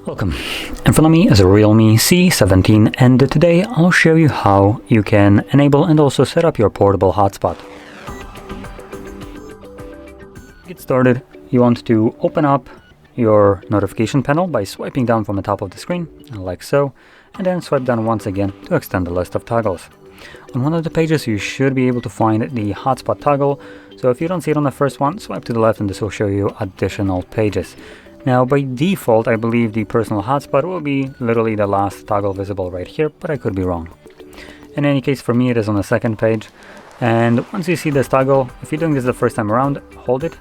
Welcome. In front of me is a Realme C17 and today I'll show you how you can enable and also set up your portable hotspot. To get started, you want to open up your notification panel by swiping down from the top of the screen, like so, and then swipe down once again to extend the list of toggles. On one of the pages you should be able to find the hotspot toggle, so if you don't see it on the first one, swipe to the left and this will show you additional pages. Now by default I believe the personal hotspot will be literally the last toggle visible right here, but I could be wrong. In any case, for me it is on the second page, and once you see this toggle, if you're doing this the first time around, hold it.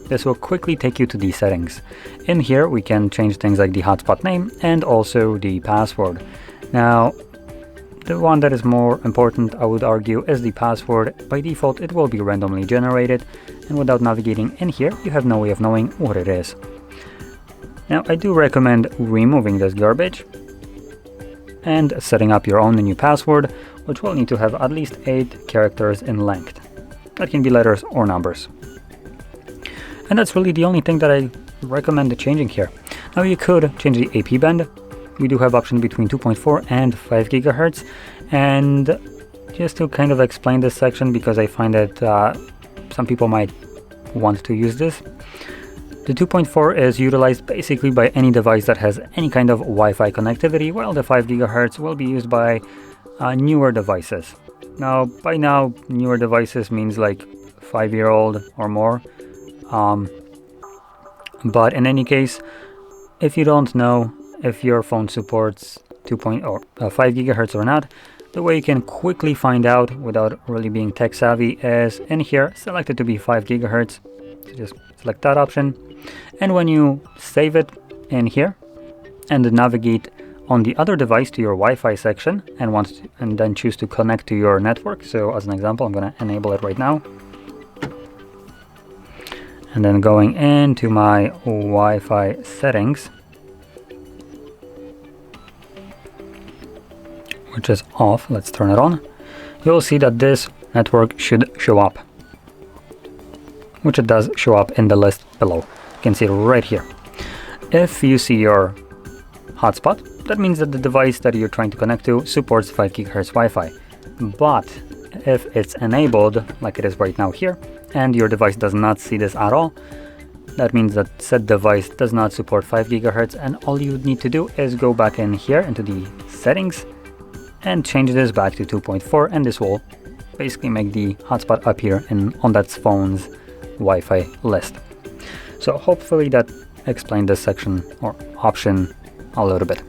This will quickly take you to the settings. In here we can change things like the hotspot name and also the password. Now the one that is more important, I would argue, is the password. By default it will be randomly generated, and without navigating in here you have no way of knowing what it is. Now I do recommend removing this garbage and setting up your own new password, which will need to have at least 8 characters in length. That can be letters or numbers. And that's really the only thing that I recommend changing here. Now you could change the AP band. We do have option between 2.4 and 5 GHz, and just to kind of explain this section, because I find that some people might want to use this. The 2.4 is utilized basically by any device that has any kind of Wi-Fi connectivity, while the 5 GHz will be used by newer devices. Now, by now, newer devices means like 5-year-old or more. But in any case, if you don't know if your phone supports 5 GHz or not, the way you can quickly find out without really being tech savvy is in here, select it to be 5 GHz. So just select that option. And when you save it in here and navigate on the other device to your Wi-Fi section and then choose to connect to your network. So as an example, I'm going to enable it right now. And then going into my Wi-Fi settings, which is off, let's turn it on. You'll see that this network should show up, which it does show up in the list below. You can see it right here. If you see your hotspot, that means that the device that you're trying to connect to supports 5 GHz Wi-Fi. But if it's enabled, like it is right now here, and your device does not see this at all, that means that said device does not support 5 GHz, and all you need to do is go back in here into the settings and change this back to 2.4, and this will basically make the hotspot appear on that phone's Wi-Fi list. So hopefully that explained this section or option a little bit.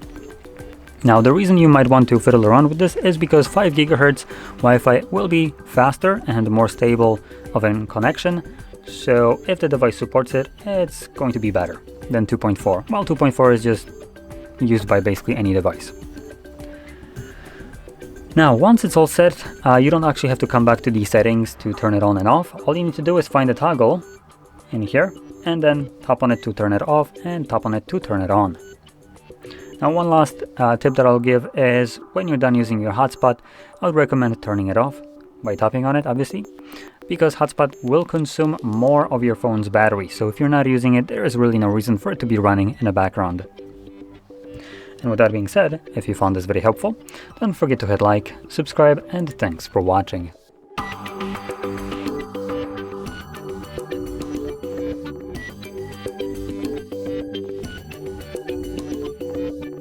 Now the reason you might want to fiddle around with this is because 5 GHz Wi-Fi will be faster and more stable of a connection. So if the device supports it, it's going to be better than 2.4. While 2.4 is just used by basically any device. Now, once it's all set, you don't actually have to come back to the settings to turn it on and off. All you need to do is find the toggle in here and then tap on it to turn it off and tap on it to turn it on. Now, one last tip that I'll give is when you're done using your hotspot, I would recommend turning it off by tapping on it, obviously, because hotspot will consume more of your phone's battery. So if you're not using it, there is really no reason for it to be running in the background. And with that being said, if you found this very helpful, don't forget to hit like, subscribe, and thanks for watching.